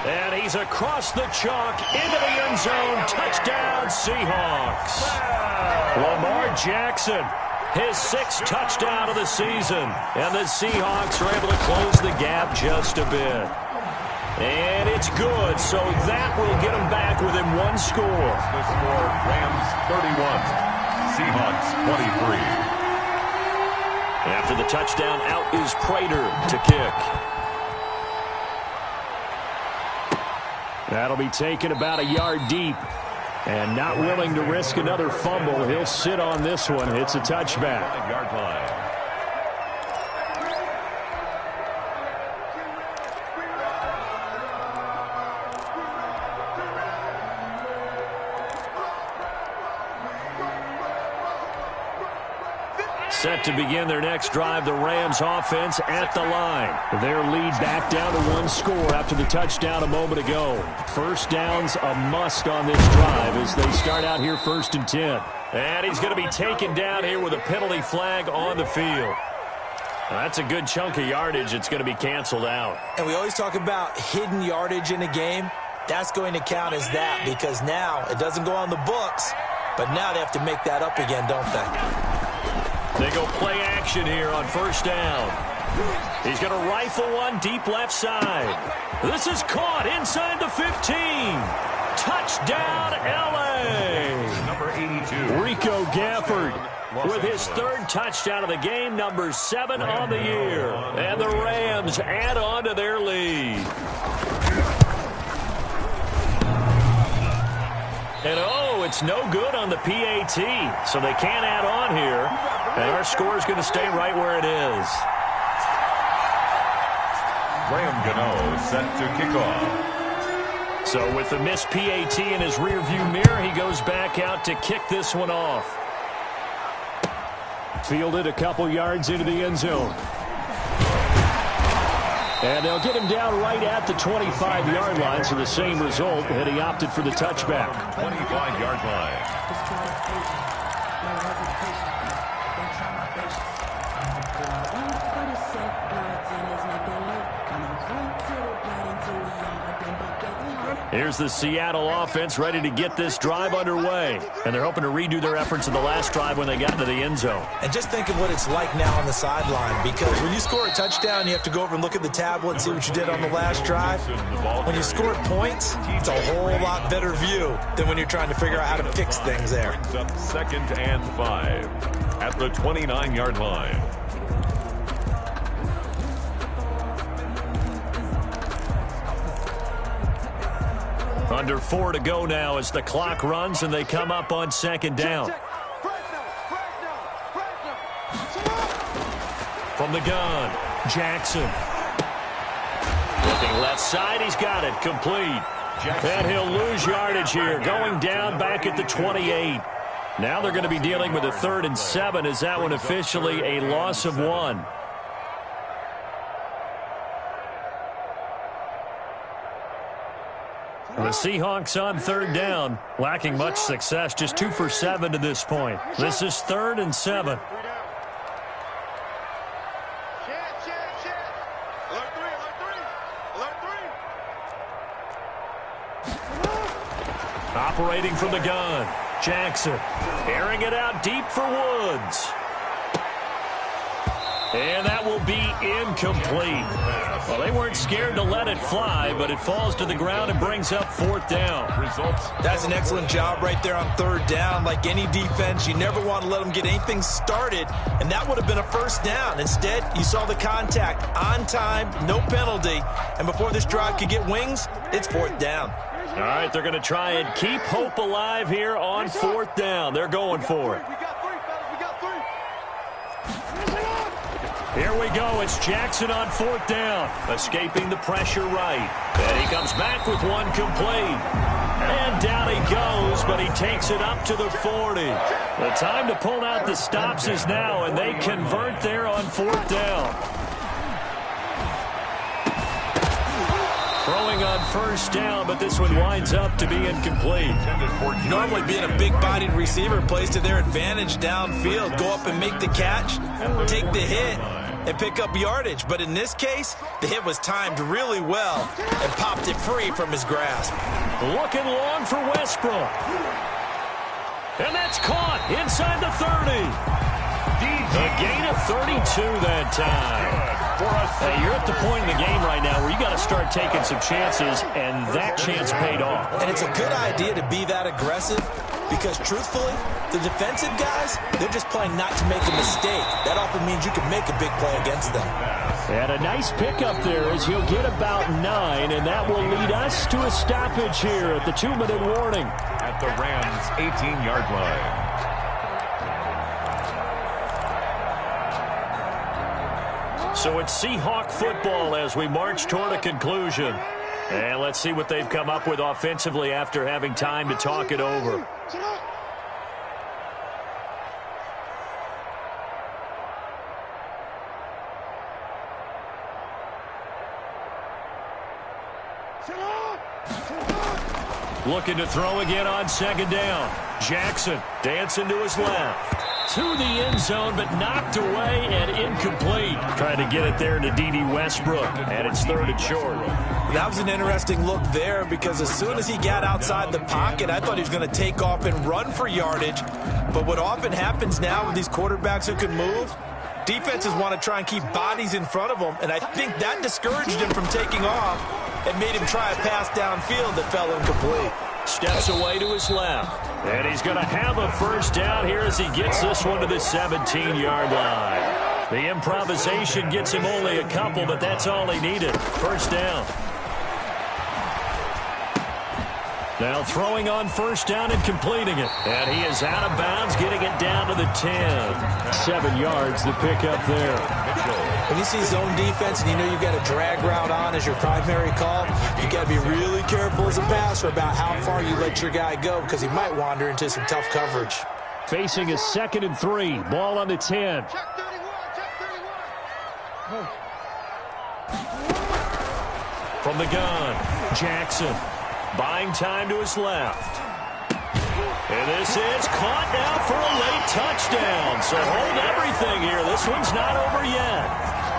And he's across the chalk into the end zone. Touchdown, Seahawks. Lamar Jackson, his 6th touchdown of the season. And the Seahawks are able to close the gap just a bit. And it's good, so that will get them back within one score. The score, Rams 31, Seahawks 23. After the touchdown, out is Prater to kick. That'll be taken about a yard deep. And not willing to risk another fumble, he'll sit on this one. It's a touchback. Yard line. Set to begin their next drive, the Rams offense at the line. Their lead back down to one score after the touchdown a moment ago. 1st down's a must on this drive as they start out here 1st and 10. And he's going to be taken down here with a penalty flag on the field. That's a good chunk of yardage. It's going to be canceled out. And we always talk about hidden yardage in a game. That's going to count as that because now it doesn't go on the books, but now they have to make that up again, don't they? They go play action here on 1st down. He's going to rifle one deep left side. This is caught inside the 15. Touchdown, L.A. Number 82. Rico Gafford with his 3rd touchdown of the game, number 7 on the year. And the Rams add on to their lead. And it's no good on the PAT, so they can't add on here. And our score is going to stay right where it is. Graham Gano set to kick off. So with the missed PAT in his rearview mirror, he goes back out to kick this one off. Fielded a couple yards into the end zone. And they'll get him down right at the 25-yard line, so the same result, and he opted for the touchback. 25-yard line. Here's the Seattle offense ready to get this drive underway. And they're hoping to redo their efforts in the last drive when they got into the end zone. And just think of what it's like now on the sideline, because when you score a touchdown, you have to go over and look at the tablet and see what you did on the last drive. When you scored points, it's a whole lot better view than when you're trying to figure out how to fix things there. Brings up 2nd and 5 at the 29-yard line. Under 4 to go now as the clock runs and they come up on 2nd down. From the gun, Jackson. Looking left side, he's got it, complete. And he'll lose yardage here, going down back at the 28. Now they're going to be dealing with a 3rd and 7. Is that one officially a loss of 1? The Seahawks on 3rd down, lacking much success, just 2 for 7 to this point. This is 3rd and 7. Operating from the gun, Jackson, airing it out deep for Woods. And that will be incomplete. Well, they weren't scared to let it fly, but it falls to the ground and brings up 4th down. That's an excellent job right there on 3rd down. Like any defense, you never want to let them get anything started, and that would have been a 1st down. Instead, you saw the contact on time, no penalty, and before this drive could get wings, it's 4th down. All right, they're going to try and keep hope alive here on 4th down. They're going for it. Here we go. It's Jackson on 4th down, escaping the pressure right. And he comes back with one complete. And down he goes, but he takes it up to the 40. The time to pull out the stops is now, and they convert there on 4th down. Throwing on 1st down, but this one winds up to be incomplete. Normally being a big-bodied receiver plays to their advantage downfield. Go up and make the catch, take the hit, and pick up yardage. But in this case, the hit was timed really well and popped it free from his grasp. Looking long for Westbrook. And that's caught inside the 30. A gain of 32 that time. Hey, you're at the point in the game right now where you got to start taking some chances, and that chance paid off. And it's a good idea to be that aggressive because, truthfully, the defensive guys, they're just playing not to make a mistake. That often means you can make a big play against them. And a nice pickup there as he'll get about 9, and that will lead us to a stoppage here at the 2-minute warning. At the Rams' 18-yard line. So it's Seahawk football as we march toward a conclusion. And let's see what they've come up with offensively after having time to talk it over. Looking to throw again on 2nd down. Jackson dancing to his left. To the end zone, but knocked away and incomplete. Trying to get it there to D.D. Westbrook, and it's 3rd and short. That was an interesting look there because as soon as he got outside the pocket, I thought he was going to take off and run for yardage. But what often happens now with these quarterbacks who can move, defenses want to try and keep bodies in front of them, and I think that discouraged him from taking off and made him try a pass downfield that fell incomplete. Steps away to his left. And he's going to have a 1st down here as he gets this one to the 17-yard line. The improvisation gets him only a couple, but that's all he needed. 1st down. Now throwing on 1st down and completing it. And he is out of bounds, getting it down to the 10. 7 yards, the pickup there. When you see zone defense and you know you've got a drag route on as your primary call, you got to be really careful as a passer about how far you let your guy go because he might wander into some tough coverage. Facing a 2nd and 3. Ball on the 10. From the gun, Jackson. Buying time to his left. And this is caught now for a late touchdown. So hold everything here. This one's not over yet.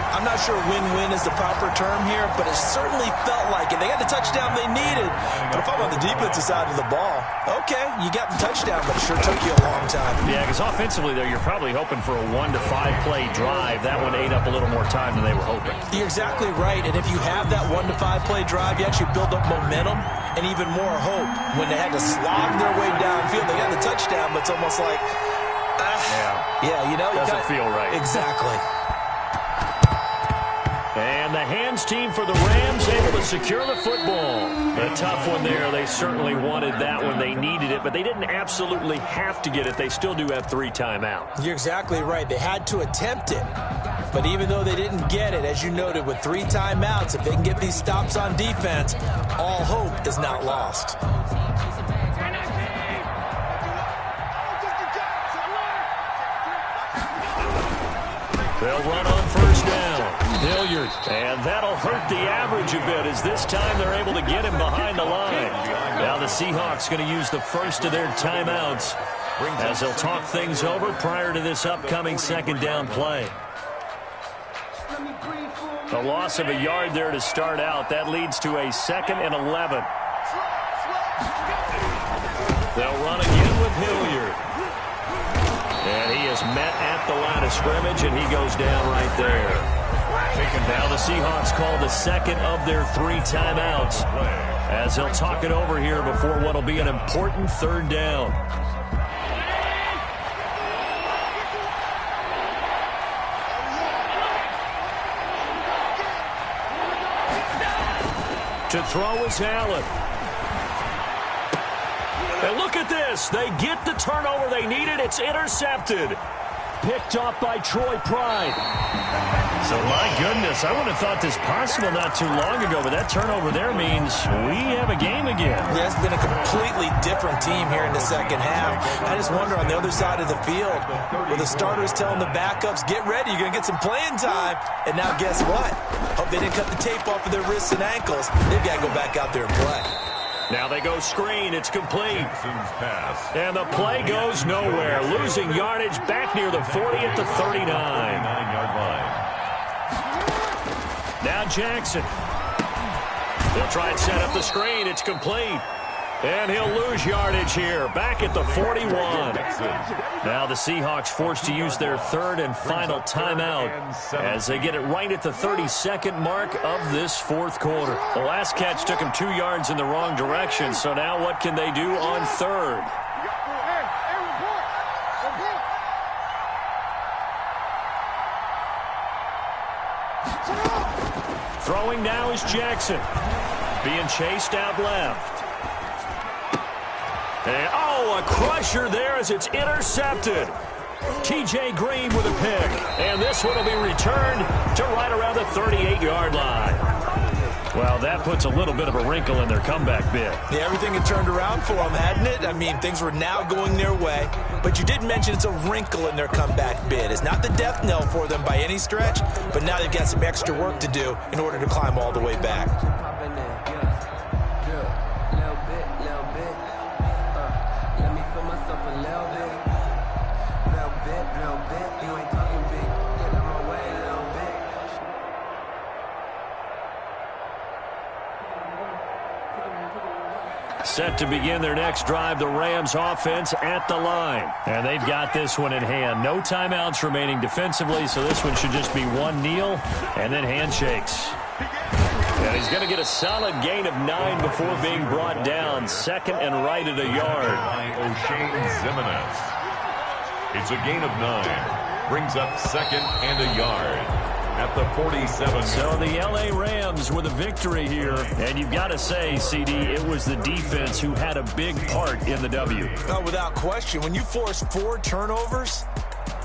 I'm not sure win-win is the proper term here, but it certainly felt like it. They got the touchdown they needed. But if I'm on the defensive side of the ball, okay, you got the touchdown, but it sure took you a long time. Yeah, because offensively there, you're probably hoping for a 1 to 5 play drive. That one ate up a little more time than they were hoping. You're exactly right. And if you have that 1 to 5 play drive, you actually build up momentum and even more hope. When they had to slog their way downfield, they got the touchdown, but it's almost like, yeah, you know, doesn't feel right. Exactly. And the hands team for the Rams able to secure the football. A tough one there. They certainly wanted that one. They needed it, but they didn't absolutely have to get it. They still do have 3 timeouts. You're exactly right. They had to attempt it. But even though they didn't get it, as you noted, with 3 timeouts, if they can get these stops on defense, all hope is not lost. They'll run on first down. Hilliard. And that'll hurt the average a bit as this time they're able to get him behind the line. Now the Seahawks going to use the first of their timeouts as they'll talk things over prior to this upcoming second down play. A loss of a yard there to start out. That leads to a 2nd and 11. They'll run again with Hilliard. And he is met at the line of scrimmage, and he goes down right there. Now the Seahawks call the second of their 3 timeouts as they'll talk it over here before what will be an important 3rd down. To throw is Allen. And look at this. They get the turnover they needed. It's intercepted. Picked off by Troy Pride. So, my goodness, I would have thought this possible not too long ago, but that turnover there means we have a game again. Yeah, it's been a completely different team here in the second half. I just wonder on the other side of the field, where the starters telling the backups, get ready, you're going to get some playing time. And now guess what? Hope they didn't cut the tape off of their wrists and ankles. They've got to go back out there and play. Now they go screen. It's complete. And the play goes nowhere. Losing yardage back near the 40 at the 39-yard line. Now Jackson. They'll try and set up the screen. It's complete. And he'll lose yardage here. Back at the 41. Now the Seahawks forced to use their 3rd and final timeout as they get it right at the 32nd mark of this 4th quarter. The last catch took them 2 yards in the wrong direction. So now what can they do on 3rd? Throwing now is Jackson. Being chased out left. And, a crusher there as it's intercepted. T.J. Green with a pick. And this one will be returned to right around the 38-yard line. Well, that puts a little bit of a wrinkle in their comeback bid. Yeah, everything had turned around for them, hadn't it? I mean, things were now going their way. But you did mention it's a wrinkle in their comeback bid. It's not the death knell for them by any stretch, but now they've got some extra work to do in order to climb all the way back. Set to begin their next drive, the Rams offense at the line. And they've got this one in hand. No timeouts remaining defensively, so this one should just be one kneel and then handshakes. And he's going to get a solid gain of 9 before being brought down. 2nd and right at a yard. O'Shane Zimenez. It's a gain of 9. Brings up 2nd and a yard at the 47. So the L.A. Rams with a victory here. And you've got to say, CD, it was the defense who had a big part in the W. Oh, without question. When you force 4 turnovers,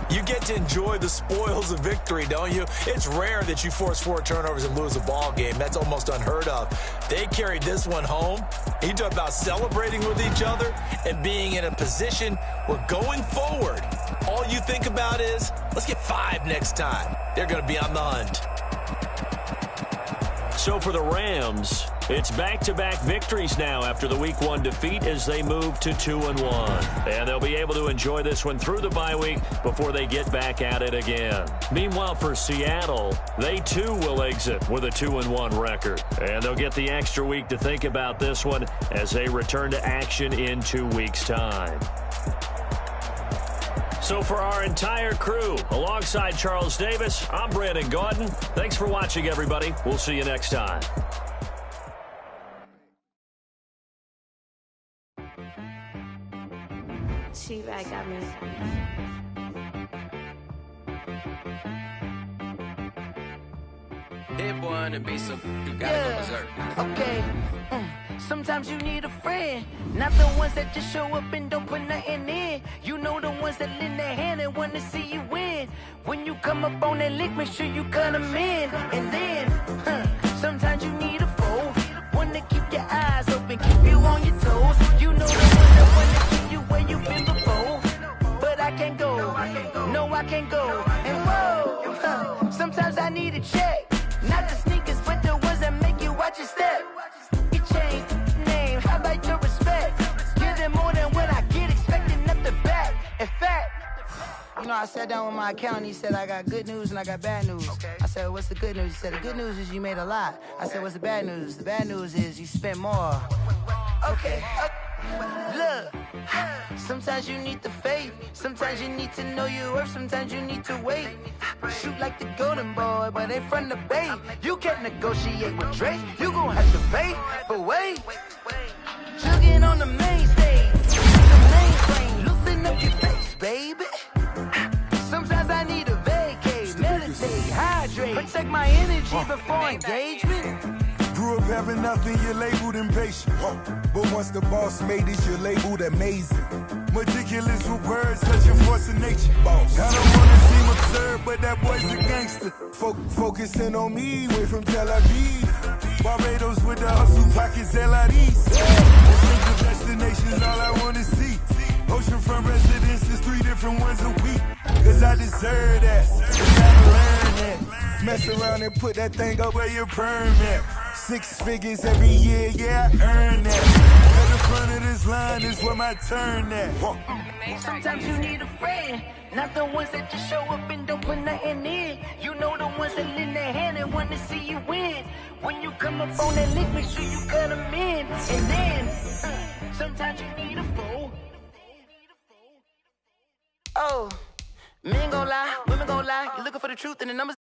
you get to enjoy the spoils of victory, don't you? It's rare that you force 4 turnovers and lose a ball game. That's almost unheard of. They carried this one home. You talk about celebrating with each other and being in a position where going forward, all you think about is, let's get 5 next time. They're going to be on the hunt. So for the Rams, It's back-to-back victories now after the Week 1 defeat as they move to 2-1. And they'll be able to enjoy this one through the bye week before they get back at it again. Meanwhile, for Seattle, they too will exit with a 2-1 record. And they'll get the extra week to think about this one as they return to action in 2 weeks' time. So for our entire crew, alongside Charles Davis, I'm Brandon Gaudin. Thanks for watching, everybody. We'll see you next time. She-Bag got me. Hit boy on the beat, so you gotta go berserk. Okay. Sometimes you need a friend, not the ones that just show up and don't put nothing in. You know the ones that lend their hand and want to see you win. When you come up on that lick, make sure you cut them in. And then, sometimes you need a foe, one to keep your eyes open, keep you on your toes. You know the ones that want to keep you where you've been before. But I can't go, no I can't go. And whoa, sometimes I need a check, not the sneakers, but the ones that make you watch your step. It changed name, how about your respect? Give them more than what I get, expecting up the back. In fact, you know, I sat down with my accountant. He said, I got good news and I got bad news. I said, what's the good news? He said, the good news is you made a lot. I said, what's the bad news? The bad news is you spent more. Okay. Look, sometimes you need the faith. Sometimes you need to know your worth. Sometimes you need to wait. Shoot like the golden boy, but they from the bay. You can't negotiate with Drake. You gon' have to pay. But wait, jugging on the main stage, the mainframe, loosen up your face, baby. Sometimes I need a vacate, meditate, hydrate, protect my energy before engagement. Grew up having nothing, you're labeled impatient. But once the boss made it, you're labeled amazing. Meticulous with words, such a force of nature. I don't wanna seem absurd, but that boy's a gangster. Focusing on me, way from Tel Aviv. Barbados with the hustle pockets, LIDs. Distinctive destinations, all I wanna see. Oceanfront residences, 3 different ones a week. Cause I deserve that, gotta learn that. Mess around and put that thing up where your permit. 6 figures every year, yeah, I earn that. At the front of this line is where my turn at. Sometimes you need a friend, not the ones that just show up and don't put nothing in. You know the ones that lend their hand and want to see you win. When you come up on that lick, make sure you cut them in. And then, sometimes you need a fool. Oh, men gon' lie, women gon' lie. You're looking for the truth and the numbers.